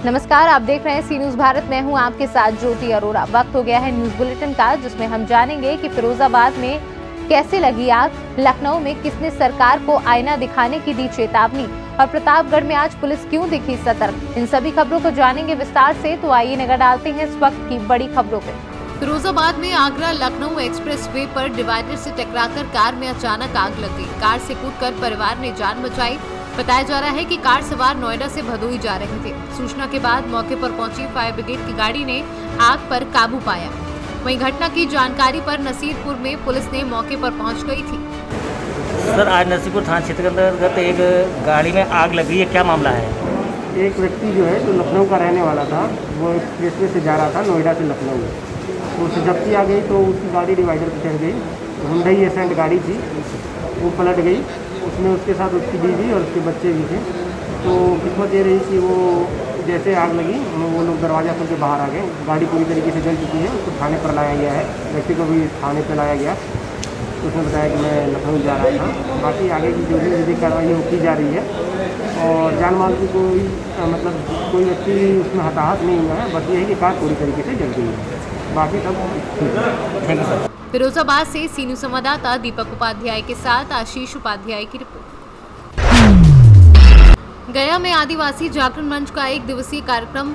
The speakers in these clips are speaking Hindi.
नमस्कार, आप देख रहे हैं सी न्यूज भारत। मैं हूं आपके साथ ज्योति अरोड़ा। वक्त हो गया है न्यूज बुलेटिन का, जिसमें हम जानेंगे कि फिरोजाबाद में कैसे लगी आग, लखनऊ में किसने सरकार को आईना दिखाने की दी चेतावनी और प्रतापगढ़ में आज पुलिस क्यों दिखी सतर्क। इन सभी खबरों को जानेंगे विस्तार से, तो आइए नजर डालते हैं इस वक्त की बड़ी खबरों पे। फिरोजाबाद में आगरा लखनऊ एक्सप्रेसवे पर डिवाइडर से टकराकर कार में अचानक आग लग गई। कार से कूदकर परिवार ने जान बचाई। बताया जा रहा है कि कार सवार नोएडा से भदोही जा रहे थे। सूचना के बाद मौके पर पहुंची फायर ब्रिगेड की गाड़ी ने आग पर काबू पाया। वहीं घटना की जानकारी पर नसीरपुर में पुलिस ने मौके पर पहुंच गई थी। सर, आज नसीरपुर थाना क्षेत्र के अंतर्गत एक गाड़ी में आग लगी है, क्या मामला है? एक व्यक्ति जो है जो लखनऊ का रहने वाला था, वो एक्सप्रेसवे से जा रहा था नोएडा से लखनऊ। तो उसे जब्ती आ गई तो उसकी गाड़ी डिवाइडर पर चढ़ गई। हुंडई एसेंट गाड़ी थी, वो पलट गई। उसमें उसके साथ उसकी बीवी और उसके बच्चे भी थे। तो किस्मत ये रही कि वो जैसे आग लगी वो लोग दरवाज़ा खोल के बाहर आ गए। गाड़ी पूरी तरीके से जल चुकी है। उसको थाने पर लाया गया है, व्यक्ति को भी थाने पर लाया गया। तो उसने बताया कि मैं लखनऊ जा रहा था। बाकी आगे की जो भी विधिक कार्रवाई है वो की जा रही है और जान माल की कोई कोई व्यक्ति उसमें हताहत नहीं हुआ है। बस ये है कि कार पूरी तरीके से जल गई है, बाकी सब ठीक है। Thank you sir. फिरोजाबाद से सी न्यूज संवाददाता दीपक उपाध्याय के साथ आशीष उपाध्याय की रिपोर्ट। गया में आदिवासी जागरण मंच का 1 दिवसीय कार्यक्रम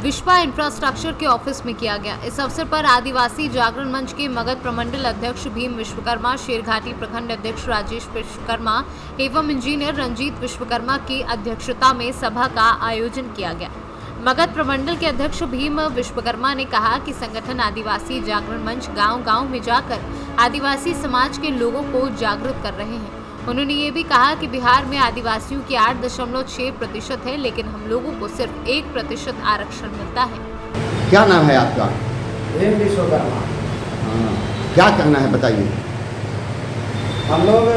विश्वा इंफ्रास्ट्रक्चर के ऑफिस में किया गया। इस अवसर पर आदिवासी जागरण मंच के मगध प्रमंडल अध्यक्ष भीम विश्वकर्मा, शेरघाटी प्रखंड अध्यक्ष राजेश विश्वकर्मा एवं इंजीनियर रंजीत विश्वकर्मा की अध्यक्षता में सभा का आयोजन किया गया। मगध प्रमंडल के अध्यक्ष भीम विश्वकर्मा ने कहा कि संगठन आदिवासी जागरण मंच गांव-गांव में जाकर आदिवासी समाज के लोगों को जागरूक कर रहे हैं। उन्होंने ये भी कहा कि बिहार में आदिवासियों की 8.6% है, लेकिन हम लोगों को सिर्फ 1% आरक्षण मिलता है। क्या नाम है आपका? भीम विश्वकर्मा। क्या कहना है बताइए। हम लोग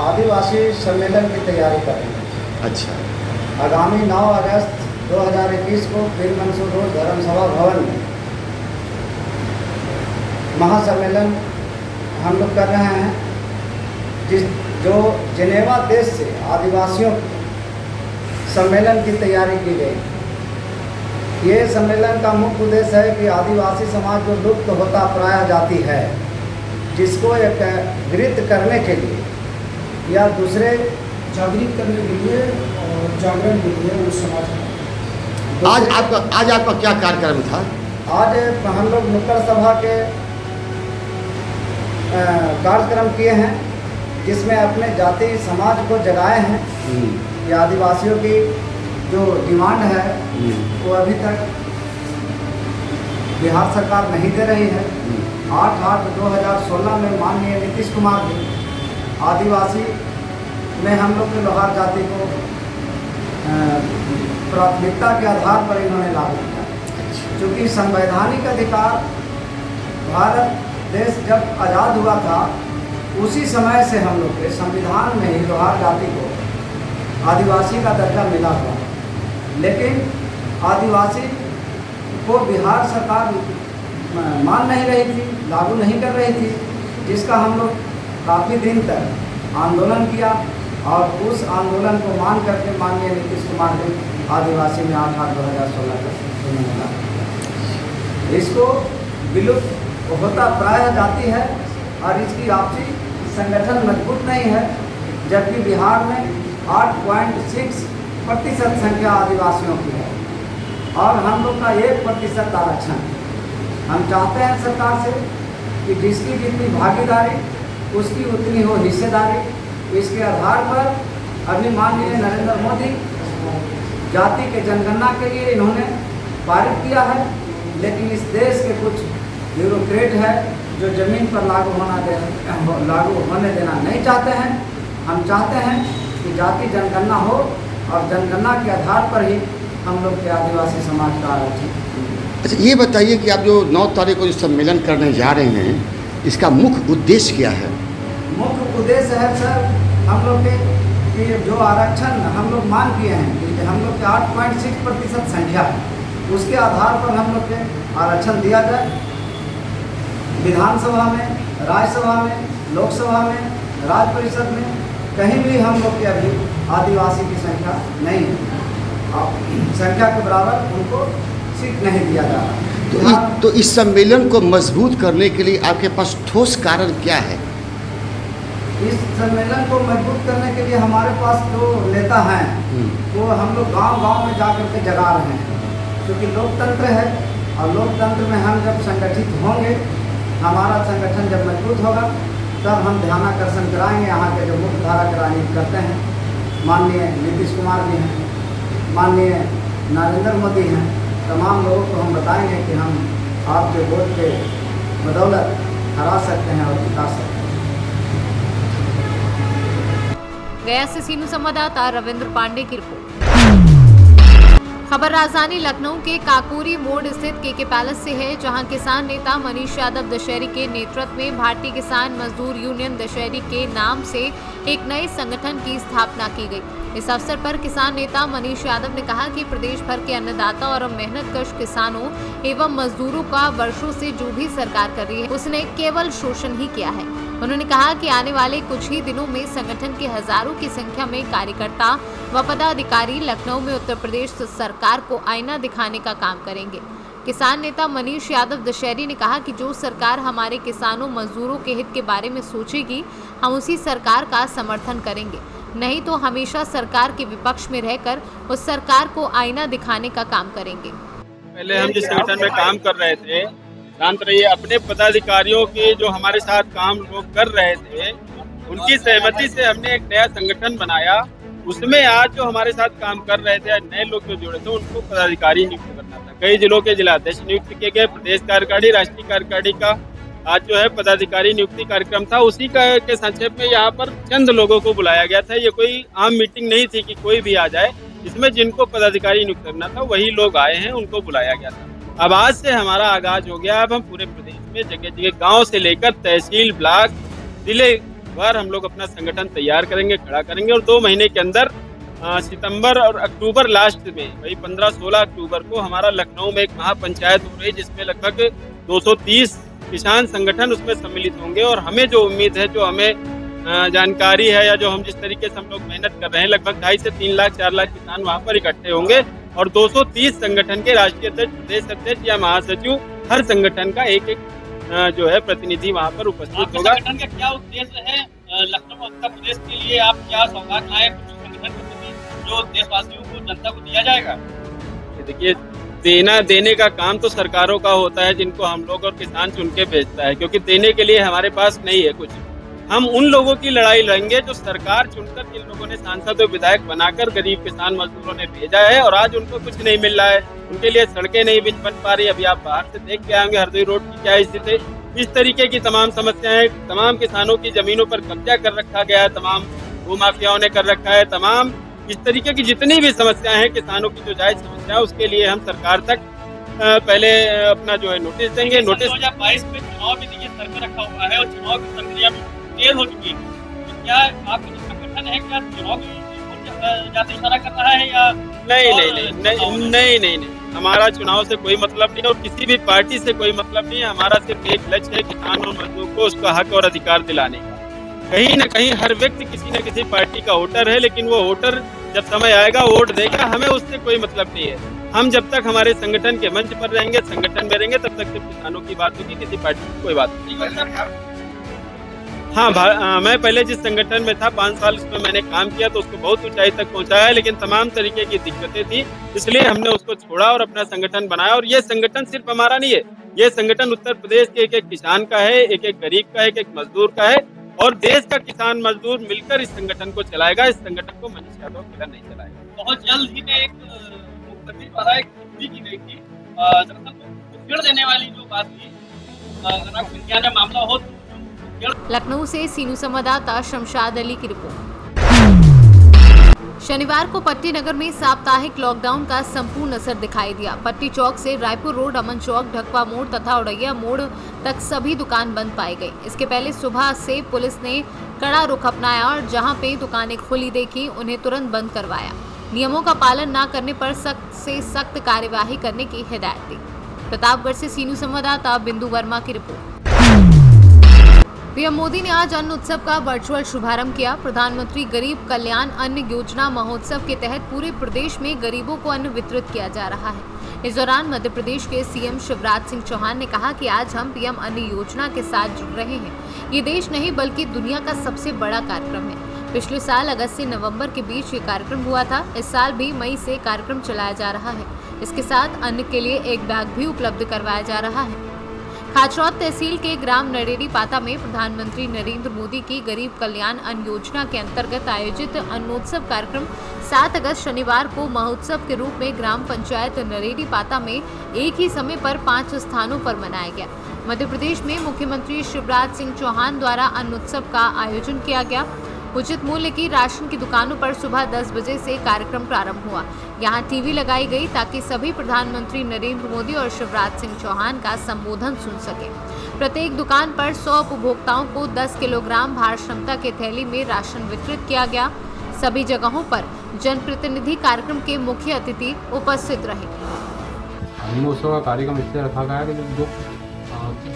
आदिवासी सम्मेलन की तैयारी कर रहे हैं। अच्छा। आगामी 9 अगस्त 2021 को फिर मंसूर रोड धर्मसभा भवन में महासम्मेलन हम लोग कर रहे हैं, जो जिनेवा देश से आदिवासियों सम्मेलन की तैयारी की गई। ये सम्मेलन का मुख्य उद्देश्य है कि आदिवासी समाज जो लुप्त होता प्राय जाती है, जिसको एकत्रित करने के लिए या दूसरे जागृत करने के लिए और जागरण के लिए उस समाज में आज आपका क्या कार्यक्रम था? आज हम लोग नुक्कड़ सभा के कार्यक्रम किए हैं, जिसमें अपने जाति समाज को जगाए हैं कि आदिवासियों की जो डिमांड है वो अभी तक बिहार सरकार नहीं दे रही है। 8/8/2016 में माननीय नीतीश कुमार जी आदिवासी में हम लोग के लोहार जाति को प्राथमिकता के आधार पर इन्होंने लागू किया, क्योंकि संवैधानिक अधिकार भारत देश जब आज़ाद हुआ था उसी समय से हम लोग के संविधान में ही लोहार जाति को आदिवासी का दर्जा मिला हुआ। लेकिन आदिवासी को बिहार सरकार मान नहीं रही थी, लागू नहीं कर रही थी, जिसका हम लोग काफ़ी दिन तक आंदोलन किया और उस आंदोलन को मान करके माननीय नीतीश कुमार ने आदिवासी में 8/8/2016 तक मिला। इसको विलुप्त होता प्राय जाती है और इसकी आपसी संगठन मजबूत नहीं है, जबकि बिहार में 8.6% संख्या आदिवासियों की है और हम लोग का 1% आरक्षण। हम चाहते हैं सरकार से कि जिसकी जितनी भागीदारी उसकी उतनी हो हिस्सेदारी। इसके आधार पर अभी माननीय नरेंद्र मोदी जाति के जनगणना के लिए इन्होंने पारित किया है, लेकिन इस देश के कुछ ब्यूरोक्रेट है जो ज़मीन पर लागू होने देना नहीं चाहते हैं। हम चाहते हैं कि जाति जनगणना हो और जनगणना के आधार पर ही हम लोग के आदिवासी समाज का आरक्षण। अच्छा, ये बताइए कि आप जो 9 तारीख को जो सम्मेलन करने जा रहे हैं, इसका मुख्य उद्देश्य क्या है? मुख्य उद्देश्य है सर, हम लोग के कि जो आरक्षण हम लोग मांग किए हैं, कि हम लोग के 8.6% संख्या है, उसके आधार पर हम लोग के आरक्षण दिया जाए। विधानसभा में, राज्यसभा में, लोकसभा में, राज्य परिषद में कहीं भी हम लोग के अभी आदिवासी की संख्या नहीं है। संख्या के बराबर उनको सीट नहीं दिया जा रहा। तो इस सम्मेलन को मजबूत करने के लिए आपके पास ठोस कारण क्या है? इस सम्मेलन को मजबूत करने के लिए हमारे पास जो नेता हैं वो हम लोग गांव-गांव में जा कर के जगा रहे हैं, क्योंकि लोकतंत्र है और लोकतंत्र में हम जब संगठित होंगे, हमारा संगठन जब मजबूत होगा, तब हम ध्यानाकर्षण कराएंगे। यहाँ के जो मुख्य धारा के राजनीति करते हैं, माननीय नीतीश कुमार जी हैं, माननीय नरेंद्र मोदी हैं, तमाम लोगों को हम बताएंगे कि हम आपके वोट के बदौलत हरा सकते हैं और जिता सकते हैं। गया से सीनू संवाददाता रविंद्र पांडे की रिपोर्ट। खबर राजधानी लखनऊ के काकोरी मोड़ स्थित केके पैलेस से है, जहां किसान नेता मनीष यादव दशहरी के नेतृत्व में भारतीय किसान मजदूर यूनियन दशहरी के नाम से एक नए संगठन की स्थापना की गई। इस अवसर पर किसान नेता मनीष यादव ने कहा कि प्रदेश भर के अन्नदाता और मेहनतकश किसानों एवं मजदूरों का वर्षों से जो भी सरकार कर रही है उसने केवल शोषण ही किया है। उन्होंने कहा कि आने वाले कुछ ही दिनों में संगठन के हजारों की संख्या में कार्यकर्ता व पदाधिकारी लखनऊ में उत्तर प्रदेश सरकार को आईना दिखाने का काम करेंगे। किसान नेता मनीष यादव दशहरी ने कहा कि जो सरकार हमारे किसानों मजदूरों के हित के बारे में सोचेगी, हम उसी सरकार का समर्थन करेंगे, नहीं तो हमेशा सरकार के विपक्ष में रहकर उस सरकार को आईना दिखाने का काम करेंगे। पहले हम जिस संगठन में काम कर रहे थे, जानते रहिए, अपने पदाधिकारियों के जो हमारे साथ काम लोग कर रहे थे, उनकी सहमति से हमने एक नया संगठन बनाया। उसमें आज जो हमारे साथ काम कर रहे थे, नए लोग जो जुड़े थे, उनको पदाधिकारी नियुक्त करना था। कई जिलों के जिलाध्यक्ष नियुक्त किए गए, प्रदेश कार्यकारिणी, राष्ट्रीय कार्यकारिणी का आज जो है पदाधिकारी नियुक्ति कार्यक्रम था। उसी का के संक्षेप में यहाँ पर चंद लोगों को बुलाया गया था। ये कोई आम मीटिंग नहीं थी कि कोई भी आ जाए। इसमें जिनको पदाधिकारी नियुक्त करना था वही लोग आए हैं, उनको बुलाया गया था। अब आज से हमारा आगाज हो गया। अब हम पूरे प्रदेश में जगह जगह गांव से लेकर तहसील, ब्लॉक, जिले भर हम लोग अपना संगठन तैयार करेंगे, खड़ा करेंगे और 2 महीने के अंदर सितंबर और अक्टूबर लास्ट में, वही 15-16 अक्टूबर को हमारा लखनऊ में एक महापंचायत हो रही है, जिसमें लगभग 230 किसान संगठन उसमें सम्मिलित होंगे। और हमें जो उम्मीद है, जो हमें जानकारी है या जो हम जिस तरीके से हम लोग मेहनत कर रहे हैं, लगभग 2.5 से 3 लाख 4 लाख किसान वहाँ पर इकट्ठे होंगे और 230 संगठन के राष्ट्रीय अध्यक्ष, प्रदेश अध्यक्ष या महासचिव, हर संगठन का एक जो है प्रतिनिधि वहाँ पर उपस्थित होगा। संगठन का क्या उद्देश्य है लखनऊ उत्तर प्रदेश के लिए? आप क्या सौगात लाए कुछ संगठन के प्रति जो देशवासियों को, जनता को दिया जाएगा? देखिए, देने का काम तो सरकारों का होता है, जिनको हम लोग और किसान चुन के भेजता है, क्योंकि देने के लिए हमारे पास नहीं है कुछ। हम उन लोगों की लड़ाई लड़ेंगे जो सरकार चुनकर, जिन लोगों ने सांसद और विधायक बनाकर गरीब किसान मजदूरों ने भेजा है और आज उनको कुछ नहीं मिल रहा है। उनके लिए सड़कें नहीं बन पा रही। अभी आप बाहर से देख के आएंगे हरदोई रोड की क्या स्थिति है। इस तरीके की तमाम समस्याएं, तमाम किसानों की जमीनों पर कब्जा कर रखा गया है, तमाम भूमाफियाओं ने कर रखा है, तमाम इस तरीके की जितनी भी समस्याएं हैं किसानों की जो जायज समस्या है, उसके लिए हम सरकार तक पहले अपना जो है नोटिस देंगे। नोटिस 2022 में चुनाव भी देखिए सर पे रखा हुआ है और चुनाव की प्रक्रिया भी तेज हो चुकी है। तो क्या आपका जो संगठन है, क्या चुनाव ज्यादा इशारा कर रहा है या नहीं, हमारा चुनाव से कोई मतलब नहीं और किसी भी पार्टी से कोई मतलब नहीं है। हमारा सिर्फ एक लक्ष्य है, किसान और मजदूर को उसका हक और अधिकार दिलाने का। कहीं न कहीं हर व्यक्ति किसी न किसी पार्टी का वोटर है, लेकिन वो वोटर जब समय आएगा वोट देगा, हमें उससे कोई मतलब नहीं है। हम जब तक हमारे संगठन के मंच पर रहेंगे, संगठन में रहेंगे, तब तक सिर्फ किसानों की बात होगी, किसी पार्टी की कोई बात नहीं। हाँ, मैं पहले जिस संगठन में था 5 साल उसमें मैंने काम किया तो उसको बहुत ऊंचाई तक पहुंचाया है, लेकिन तमाम तरीके की दिक्कतें थी, इसलिए हमने उसको छोड़ा और अपना संगठन बनाया। और ये संगठन सिर्फ हमारा नहीं है, ये संगठन उत्तर प्रदेश के एक एक किसान का है, एक एक गरीब का है, एक एक मजदूर का है और देश का किसान मजदूर मिलकर इस संगठन को चलाएगा। इस संगठन को मनीष यादव अकेला नहीं चलाएगा। बहुत जल्द ही में एक मुख्यमंत्री द्वारा एक टिप्पणी की गई थी, दरअसल उछेड़ देने वाली जो बात थी, अगर विज्ञान में मामला हो तो लखनऊ से सीनू संवाददाता शमशाद अली की रिपोर्ट। शनिवार को पट्टी नगर में साप्ताहिक लॉकडाउन का संपूर्ण असर दिखाई दिया। पट्टी चौक से रायपुर रोड, अमन चौक, ढकवा मोड़ तथा उड़ैया मोड़ तक सभी दुकान बंद पाई गई। इसके पहले सुबह से पुलिस ने कड़ा रुख अपनाया और जहां पे दुकानें खुली देखी उन्हें तुरंत बंद करवाया। नियमों का पालन न करने पर सख्त से सख्त कार्यवाही करने की हिदायत दी। प्रतापगढ़ से सीनू संवाददाता बिंदु वर्मा की रिपोर्ट। पीएम मोदी ने आज अन्न उत्सव का वर्चुअल शुभारंभ किया। प्रधानमंत्री गरीब कल्याण अन्न योजना महोत्सव के तहत पूरे प्रदेश में गरीबों को अन्न वितरित किया जा रहा है। इस दौरान मध्य प्रदेश के सीएम शिवराज सिंह चौहान ने कहा कि आज हम पीएम अन्न योजना के साथ जुड़ रहे हैं। ये देश नहीं बल्कि दुनिया का सबसे बड़ा कार्यक्रम है। पिछले साल अगस्त से नवंबर के बीच ये कार्यक्रम हुआ था। इस साल भी मई से कार्यक्रम चलाया जा रहा है। इसके साथ अन्न के लिए एक बैग भी उपलब्ध करवाया जा रहा है। खाचरौद तहसील के ग्राम नरेड़ी पाता में प्रधानमंत्री नरेंद्र मोदी की गरीब कल्याण अन्न योजना के अंतर्गत आयोजित अन्नोत्सव कार्यक्रम 7 अगस्त शनिवार को महोत्सव के रूप में ग्राम पंचायत नरेड़ी पाता में एक ही समय पर 5 स्थानों पर मनाया गया। मध्य प्रदेश में मुख्यमंत्री शिवराज सिंह चौहान द्वारा अन्नोत्सव का आयोजन किया गया। उचित मूल्य की राशन की दुकानों पर सुबह 10 बजे से कार्यक्रम प्रारंभ हुआ। यहाँ टीवी लगाई गई ताकि सभी प्रधानमंत्री नरेंद्र मोदी और शिवराज सिंह चौहान का संबोधन सुन सके। प्रत्येक दुकान पर 100 उपभोक्ताओं को 10 किलोग्राम भार क्षमता के थैली में राशन वितरित किया गया। सभी जगहों पर जनप्रतिनिधि कार्यक्रम के मुख्य अतिथि उपस्थित रहे। अन्नोत्सव का कार्यक्रम इसलिए रखा गया है कि जो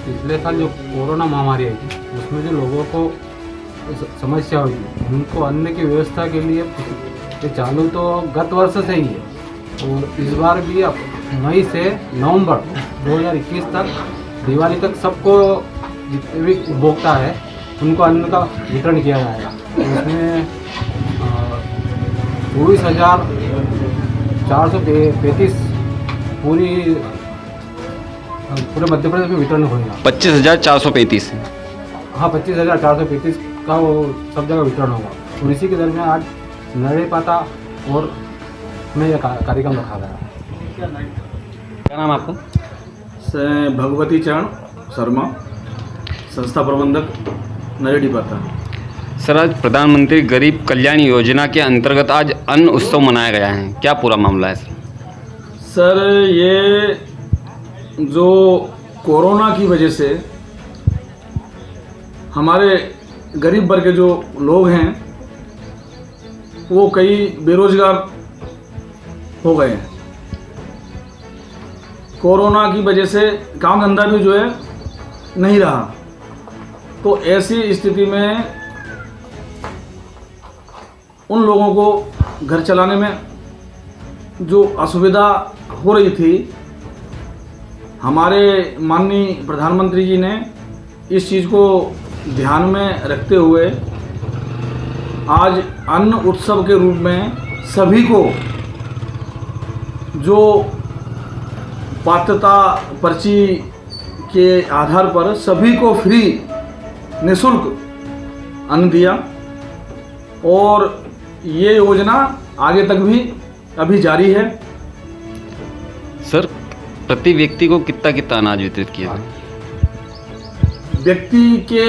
पिछले साल जो कोरोना महामारी आई थी उसमें जो लोगों को समस्या हुई थी, उनको अन्न की व्यवस्था के लिए ये चालू तो गत वर्ष से ही है और इस बार भी अब मई से नवंबर 2021 तक दिवाली तक सबको जितने भी उपभोक्ता है उनको अन्न का वितरण किया जाएगा। उसमें 24,435 पूरे मध्य प्रदेश में वितरण होगा। 25,435। हाँ, 25,435 का वो सब जगह वितरण होगा और इसी के दरमियान आज नरेड़ी पाता और में यह कार्यक्रम रखा गया। क्या नाम आपका? भगवती चरण शर्मा, संस्था प्रबंधक नरेड़ी पाता। सर, आज प्रधानमंत्री गरीब कल्याण योजना के अंतर्गत आज अन्न उत्सव मनाया गया है, क्या पूरा मामला है सर? ये जो कोरोना की वजह से हमारे गरीब वर्ग के जो लोग हैं वो कई बेरोजगार हो गए हैं। कोरोना की वजह से काम धंधा भी जो है नहीं रहा, तो ऐसी स्थिति में उन लोगों को घर चलाने में जो असुविधा हो रही थी, हमारे माननीय प्रधानमंत्री जी ने इस चीज़ को ध्यान में रखते हुए आज अन्न उत्सव के रूप में सभी को जो पात्रता पर्ची के आधार पर सभी को फ्री निःशुल्क अन्न दिया और ये योजना आगे तक भी अभी जारी है। सर, प्रति व्यक्ति को कितना कितना अनाज वितरित किया? व्यक्ति के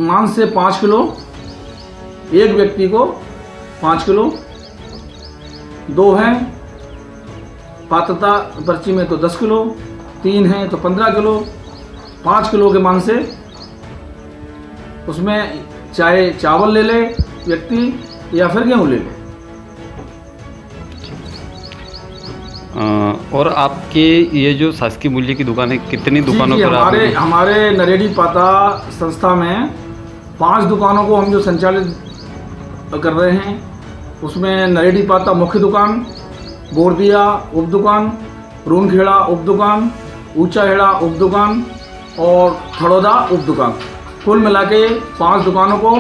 मान से 5 किलो, एक व्यक्ति को 5 किलो, 2 हैं पात्रता पर्ची में तो 10 किलो, 3 हैं तो 15 किलो, 5 किलो के मान से उसमें चाहे चावल ले ले व्यक्ति या फिर गेहूँ ले ले। और आपके ये जो शासकीय मूल्य की दुकान है, कितनी दुकानों पर हमारे नरेड़ी पाता संस्था में 5 दुकानों को हम जो संचालित कर रहे हैं, उसमें नरेड़ी पाता मुख्य दुकान, बोरदिया उप दुकान, रूनखेड़ा उप दुकान, ऊंचाहेड़ा उप दुकान और थड़ौदा उप दुकान, कुल मिला के 5 दुकानों को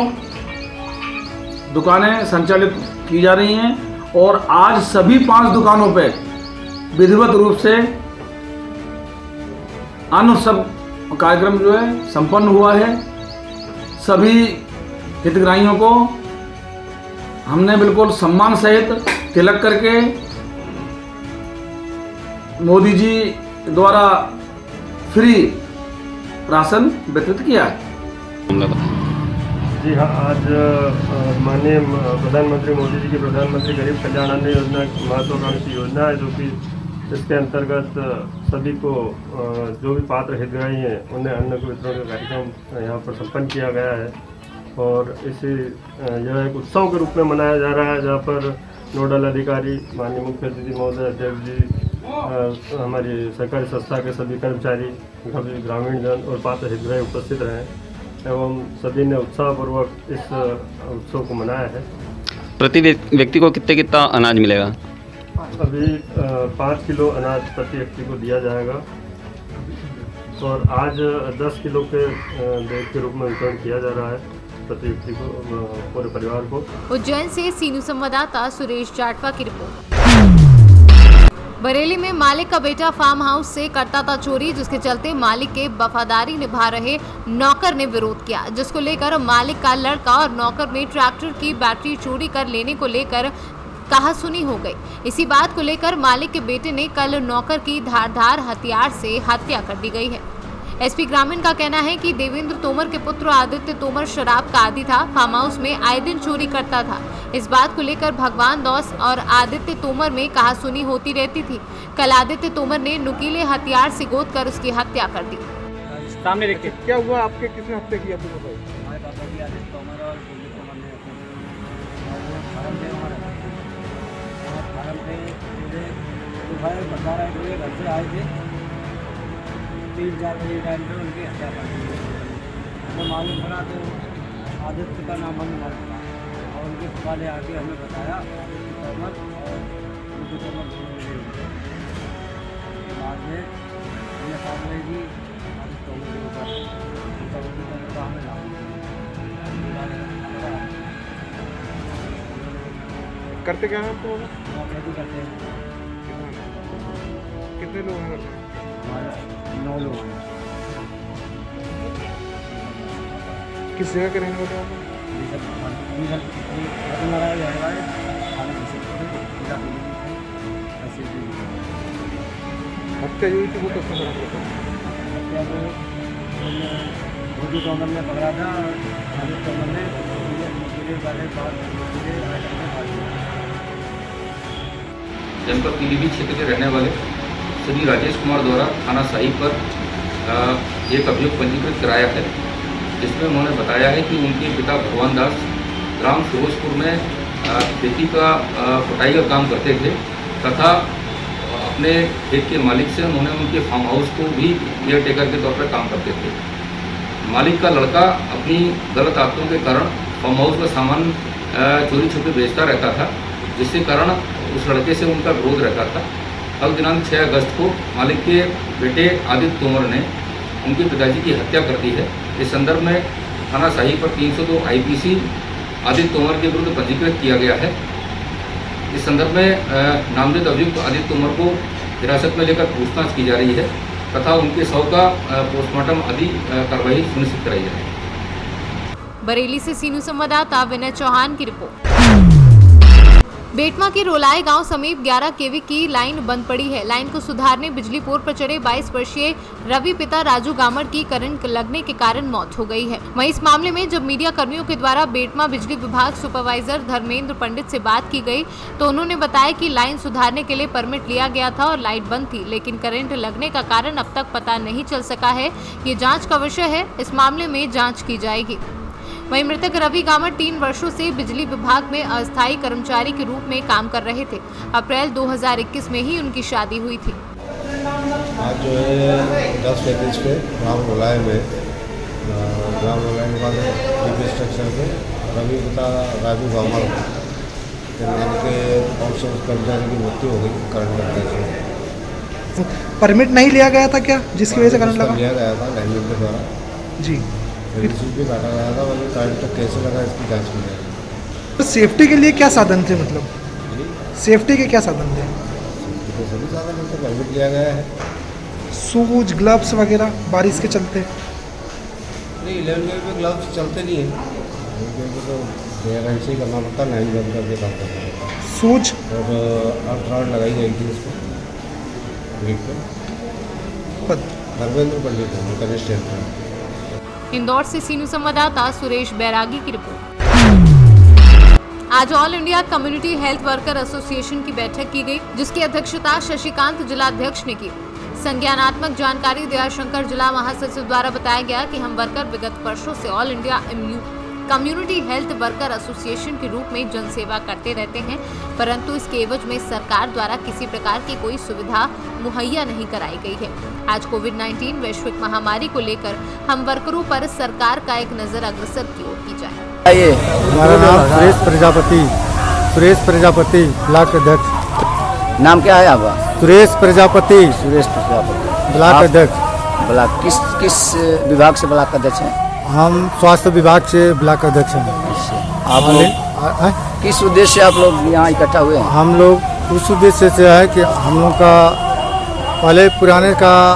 दुकानें संचालित की जा रही हैं और आज सभी 5 दुकानों पे विधिवत रूप से अन्न उत्सव कार्यक्रम जो है संपन्न हुआ है। सभी हितग्राहियों को हमने बिल्कुल सम्मान सहित तिलक करके मोदी जी द्वारा फ्री राशन वितरित किया है। जी हाँ, आज माननीय प्रधानमंत्री मोदी जी की प्रधानमंत्री गरीब कल्याण अन्न योजना महत्वाकांक्षी योजना है, जो कि इसके अंतर्गत सभी को जो भी पात्र हितग्राही हैं उन्हें अन्न के वितरण का कार्यक्रम यहाँ पर संपन्न किया गया है और इसे यह एक उत्सव के रूप में मनाया जा रहा है, जहाँ पर नोडल अधिकारी माननीय मुख्य अतिथि महोदय, अध्यक्ष जी, हमारी सरकारी संस्था के सभी कर्मचारी, सभी ग्रामीण जन और पात्र हितग्राही उपस्थित रहे एवं सभी ने उत्साहपूर्वक इस उत्सव को मनाया है। प्रति व्यक्ति को कितना अनाज मिलेगा? अभी 5 किलो अनाज प्रति व्यक्ति को दिया जाएगा और आज 10 किलो के बैग के रूप में वितरण किया जा रहा है प्रति व्यक्ति को, पूरे परिवार को। उज्जैन से सीनू संवाददाता सुरेश जाटवा की रिपोर्ट। बरेली में मालिक का बेटा फार्म हाउस से करता था चोरी, जिसके चलते मालिक के वफादारी निभा रहे नौकर ने विरोध किया, जिसको लेकर मालिक का लड़का और नौकर में ट्रैक्टर की बैटरी चोरी कर लेने को लेकर कहासुनी हो गई। इसी बात को लेकर मालिक के बेटे ने कल नौकर की धारदार हथियार से हत्या कर दी गई है। एसपी ग्रामीण का कहना है कि देवेंद्र तोमर के पुत्र आदित्य तोमर शराब का आदी था, फार्म हाउस में आए दिन चोरी करता था। इस बात को लेकर भगवान दौस और आदित्य तोमर में कहासुनी होती रहती थी। कल आदित्य तोमर ने नुकीले हथियार से गोद कर उसकी हत्या कर दी। सामने देखिए क्या हुआ, आपके किसने हत्या किया? हमारे पापा की आदित्य तोमर और गोलू तोमर ने फार्म पे भाई बता रहे थे, घर से आए थे 3-4 बजे टाइम पे उनकी हत्या कर दी। हमें मालूम पड़ा तो आदित्य का नाम हमें मालूम था और उनके पिता ने आके हमें बताया आदित्य तोमर और गोलू तोमर दोनों मिले हुए। बाद में हमने सामने जी आदित्य तोमर के ऊपर गोलू तोमर का हमें नाम करते क्या हैं आप? नौकरी करते हैं। कितने लोग हैं? हमारे 9 लोग हैं। किस जगह के रहने वाले हैं? हत्या जो हुई थी वो कब पकड़ा था? हत्या को गोलू तोमर ने पकड़ा था, आदित्य तोमर ने जनपद पीलीभीत क्षेत्र के रहने वाले श्री राजेश कुमार द्वारा थाना साहिब पर एक अभियोग पंजीकृत कराया है, जिसमें उन्होंने बताया है कि उनके पिता भगवान दास ग्राम फिरोजपुर में खेती का कटाई का काम करते थे तथा अपने खेत के मालिक से उन्होंने उनके फार्म हाउस को भी केयर टेकर के तौर पर काम करते थे। मालिक का लड़का अपनी गलत आदतों के कारण फार्म हाउस का सामान चोरी छुपे बेचता रहता था, जिसके कारण उस लड़के से उनका विरोध रहता था। कल दिनांक 6 अगस्त को मालिक के बेटे आदित्य तोमर ने उनके पिताजी की हत्या कर दी है। इस संदर्भ में थाना साहिब पर 302 IPC आदित्य तोमर के विरुद्ध पंजीकृत किया गया है। इस संदर्भ में नामजद अभियुक्त आदित्य तोमर को हिरासत में लेकर पूछताछ की जा रही है तथा उनके शव का पोस्टमार्टम आदि कार्रवाई सुनिश्चित कराई जा रही है। बरेली से सीनू संवाददाता विनय चौहान की रिपोर्ट। बेटमा के रोलाए गांव समीप 11 kV की लाइन बंद पड़ी है। लाइन को सुधारने बिजली पोल पर चढ़े 22 वर्षीय रवि पिता राजू गामड़ की करंट लगने के कारण मौत हो गई है। वहीं इस मामले में जब मीडिया कर्मियों के द्वारा बेटमा बिजली विभाग सुपरवाइजर धर्मेंद्र पंडित से बात की गई तो उन्होंने बताया कि लाइन सुधारने के लिए परमिट लिया गया था और लाइट बंद थी, लेकिन करंट लगने का कारण अब तक पता नहीं चल सका है। ये जाँच का विषय है, इस मामले में जाँच की जाएगी। वहीं मृतक रवि गामड़ 3 वर्षों से बिजली विभाग में अस्थायी कर्मचारी के रूप में काम कर रहे थे। अप्रैल 2021 में ही उनकी शादी हुई थी। आज जो है 10:35 पे ग्राम रोलाए में के बाद स्ट्रक्चर पे रवि पिता राजू गामड़ के नाम के आउटसोर्स कर्मचारी की मृत्यु हो गई करंट लगने से। परमिट नहीं लिया गया था क्या, जिसकी वजह से करंट लगा? लिया गया था लाइनमैन के द्वारा जी, रिसीव भी काटा गया था, वही करंट तक कैसे लगा इसकी जांच की जाएगी। तो सेफ्टी के लिए क्या साधन थे, मतलब सेफ्टी के क्या साधन थे? सभी साधन तो परमिट लिया गया है। शूज ग्लव्स वगैरह बारिश के चलते? नहीं, 11 kV पे ग्लव्स चलते नहीं है, 11 kV तो गैर से ही करना पड़ता है, लाइन बंद करके काम करना पड़ता है। सूच और अल्ट्राउंड लगाई गई थी इसको ग्रिड पे। धर्मेंद्र पंडित है कनिष्ठ यंत्र। इंदौर से सीनू संवाददाता सुरेश बैरागी की रिपोर्ट। आज all India community health worker association की बैठक की गई, जिसकी अध्यक्षता शशिकांत जिलाध्यक्ष ने की। संज्ञानात्मक जानकारी दयाशंकर जिला महासचिव द्वारा बताया गया कि हम वर्कर विगत वर्षों से all India community health worker association के रूप में जनसेवा करते रहते हैं, परंतु इसके एवज में सरकार द्वारा किसी प्रकार की कोई सुविधा मुहैया नहीं कराई गई है। आज कोविड-19 वैश्विक महामारी को लेकर हम वर्करों पर सरकार का एक नजर अग्रसर की ओर की जाए। हमारा नाम सुरेश प्रजापति ब्लॉक अध्यक्ष। नाम क्या है आपका? सुरेश प्रजापति ब्लॉक अध्यक्ष। ब्लॉक किस विभाग से ब्लॉक अध्यक्ष हैं? हम स्वास्थ्य विभाग से ब्लॉक अध्यक्ष हैं। आप लोग किस उद्देश्य से आप लोग यहाँ इकट्ठा हुए हैं? हम लोग उस उद्देश्य से है कि हम लोग का पहले पुराने का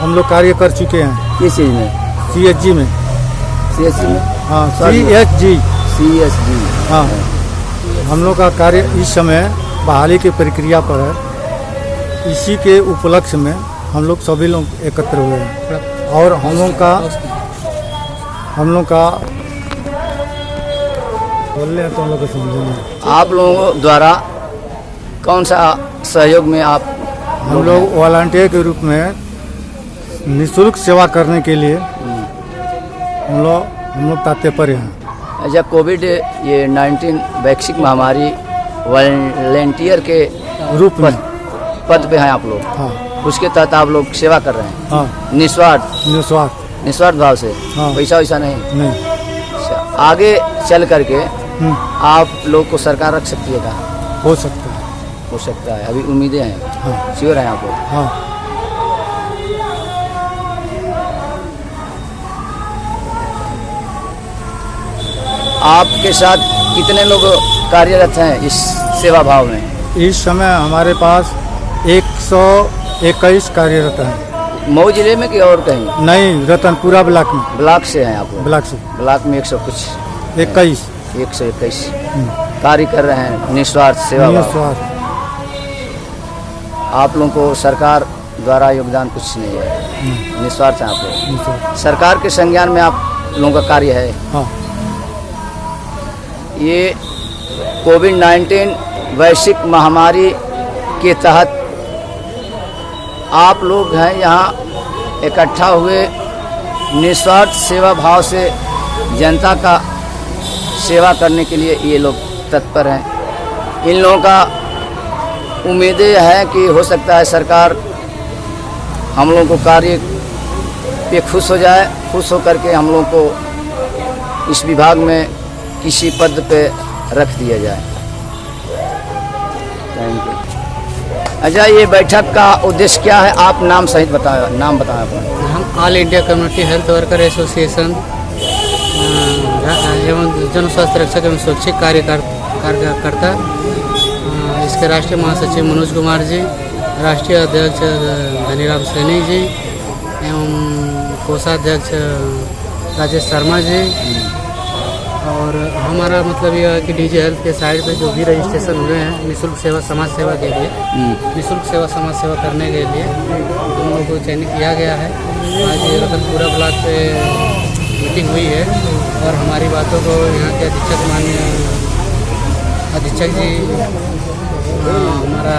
हम लोग कार्य कर चुके हैं। किस चीज़ में? CHG में। CHG में? हाँ, CHG। हाँ, हम लोग का कार्य इस समय बहाली की प्रक्रिया पर है। इसी के उपलक्ष्य में हम लोग सभी लोग एकत्र हुए हैं और हम लोग का बोल रहे हैं तो हम लोग को समझेंगे। आप लोगों द्वारा कौन सा सहयोग में आप? हम लोग वॉलंटियर के रूप में निःशुल्क सेवा करने के लिए हम लोग तत्पर हैं। अच्छा, कोविड-19 वैश्विक महामारी वॉलंटियर के रूप में पद पे हैं आप लोग। हाँ। उसके तहत आप लोग सेवा कर रहे हैं। हाँ। निस्वार्थ भाव से। हाँ। पैसा वैसा नहीं? नहीं। आगे चल करके आप लोग को सरकार रख सकती है कहाँ? हो सकता है। अभी उम्मीदें हैं? हाँ। श्योर हैं आप लोग? हाँ। आपके साथ कितने लोग कार्यरत हैं इस सेवा भाव में? इस समय हमारे पास 121 कार्यरत हैं। मऊ जिले में कि और कहीं? नहीं, रतनपुरा ब्लॉक में। ब्लॉक से हैं आप लोग? ब्लॉक में 121 कार्य कर रहे हैं निस्वार्थ सेवा भाव। आप लोगों को सरकार द्वारा योगदान कुछ नहीं है, निस्वार्थ हैं आप लोग। सरकार के संज्ञान में आप लोगों का कार्य है। हाँ। ये कोविड-19 वैश्विक महामारी के तहत आप लोग हैं यहाँ इकट्ठा हुए, निस्वार्थ सेवा भाव से जनता का सेवा करने के लिए ये लोग तत्पर हैं। इन लोगों का उम्मीदें हैं कि हो सकता है सरकार हम लोगों को कार्य पे खुश हो जाए, खुश हो करके हम लोगों को इस विभाग में किसी पद पे रख दिया जाए। Thank you. अच्छा, ये बैठक का उद्देश्य क्या है? आप नाम सहित नाम बताएं अपना। हम all India community health worker association एवं जन स्वास्थ्य रक्षक एवं स्वैच्छिक कार्यकर्ता, इसके राष्ट्रीय महासचिव मनोज कुमार जी, राष्ट्रीय अध्यक्ष धनीराम सैनी जी एवं कोषाध्यक्ष राजेश शर्मा जी। और हमारा मतलब यह है कि डीजी हेल्थ के साइड पे जो भी रजिस्ट्रेशन हुए हैं निःशुल्क सेवा समाज सेवा के लिए, निःशुल्क सेवा समाज सेवा करने के लिए हम लोगों को चयनित किया गया है। आज ये रतनपुरा ब्लॉक पे मीटिंग हुई है और हमारी बातों को यहाँ के अधीक्षक माननीय अधीक्षक जी हमारा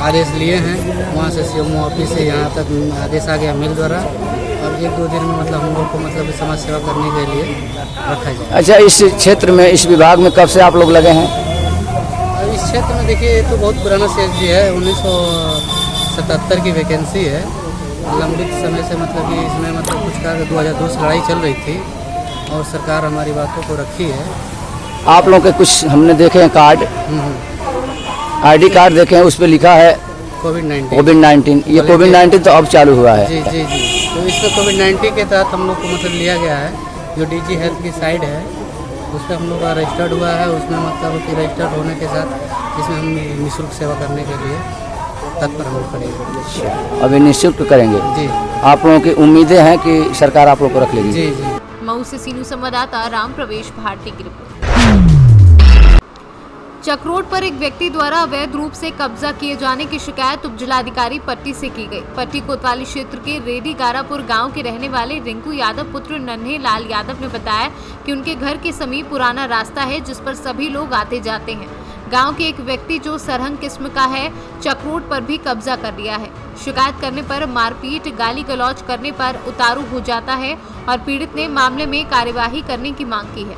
आदेश लिए हैं, वहाँ से CMO ऑफिस से यहाँ तक आदेश आ गया मेल द्वारा, और 1-2 दिन में मतलब हम लोग को मतलब समाज सेवा करने के लिए रखा जाए। अच्छा, इस क्षेत्र में, इस विभाग में कब से आप लोग लगे हैं? इस क्षेत्र में देखिए, तो बहुत पुराना CHG है, 1977 की वैकेंसी है। लंबित समय से मतलब कि इसमें मतलब कुछ का 2002 से लड़ाई चल रही थी और सरकार हमारी बातों को रखी है। आप लोगों के कुछ हमने देखे हैं कार्ड, ID कार्ड देखे हैं, उस पर लिखा है कोविड-19। ये कोविड-19 तो अब चालू हुआ है। जी। तो इसमें कोविड-19 के तहत हम लोग को मतलब लिया गया है, जो डीजी हेल्थ की साइड है उस पर हम लोग का रजिस्टर्ड हुआ है। उसमें मतलब कि रजिस्टर्ड होने के साथ इसमें हम निःशुल्क सेवा करने के लिए तत्पर हम करेंगे। अभी निःशुल्क करेंगे जी। आप लोगों की उम्मीदें हैं कि सरकार आप लोग को रख लेगी? जी। मऊ से सीनू संवाददाता राम प्रवेश भारती की रिपोर्ट। चक्रोड पर एक व्यक्ति द्वारा अवैध रूप से कब्जा किए जाने की शिकायत उप जिलाधिकारी पट्टी से की गई। पट्टी कोतवाली क्षेत्र के रेडी गारापुर गांव के रहने वाले रिंकू यादव पुत्र नन्हे लाल यादव ने बताया कि उनके घर के समीप पुराना रास्ता है जिस पर सभी लोग आते जाते हैं। गांव के एक व्यक्ति जो सरहंग किस्म का है, चक्रोट पर भी कब्जा कर लिया है। शिकायत करने पर मारपीट, गाली गलौज करने पर उतारू हो जाता है और पीड़ित ने मामले में कार्यवाही करने की मांग की है।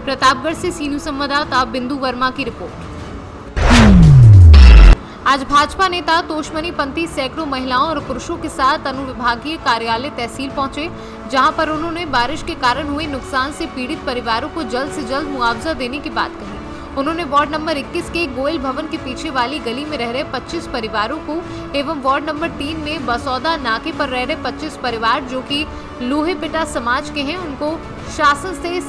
प्रतापगढ़ से सीनू संवाददाता बिंदु वर्मा की रिपोर्ट। आज भाजपा नेता तोषमणि पंथी सैकड़ों महिलाओं और पुरुषों के साथ अनुविभागीय कार्यालय तहसील पहुंचे, जहां पर उन्होंने बारिश के कारण हुए नुकसान से पीड़ित परिवारों को जल्द से जल्द मुआवजा देने की बात कही। उन्होंने वार्ड नंबर 21 के गोयल भवन के पीछे वाली गली में रह रहे 25 परिवारों को एवं वार्ड नंबर 3 में बसौदा नाके पर रह रहे 25 परिवार जो कि लोहेपिटा समाज के हैं, उनको शासन से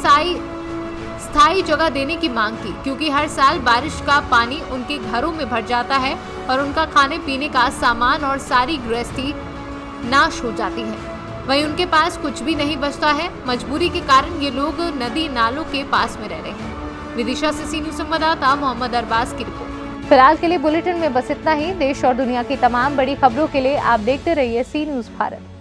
स्थायी जगह देने की मांग की, क्योंकि हर साल बारिश का पानी उनके घरों में भर जाता है और उनका खाने पीने का सामान और सारी गृहस्थी नाश हो जाती है। वहीं उनके पास कुछ भी नहीं बचता है। मजबूरी के कारण ये लोग नदी नालों के पास में रह रहे हैं। विदिशा से सीनू संवाददाता मोहम्मद अरबाज की रिपोर्ट। फिलहाल के लिए बुलेटिन में बस इतना ही। देश और दुनिया की तमाम बड़ी खबरों के लिए आप देखते रहिए सी न्यूज़ भारत।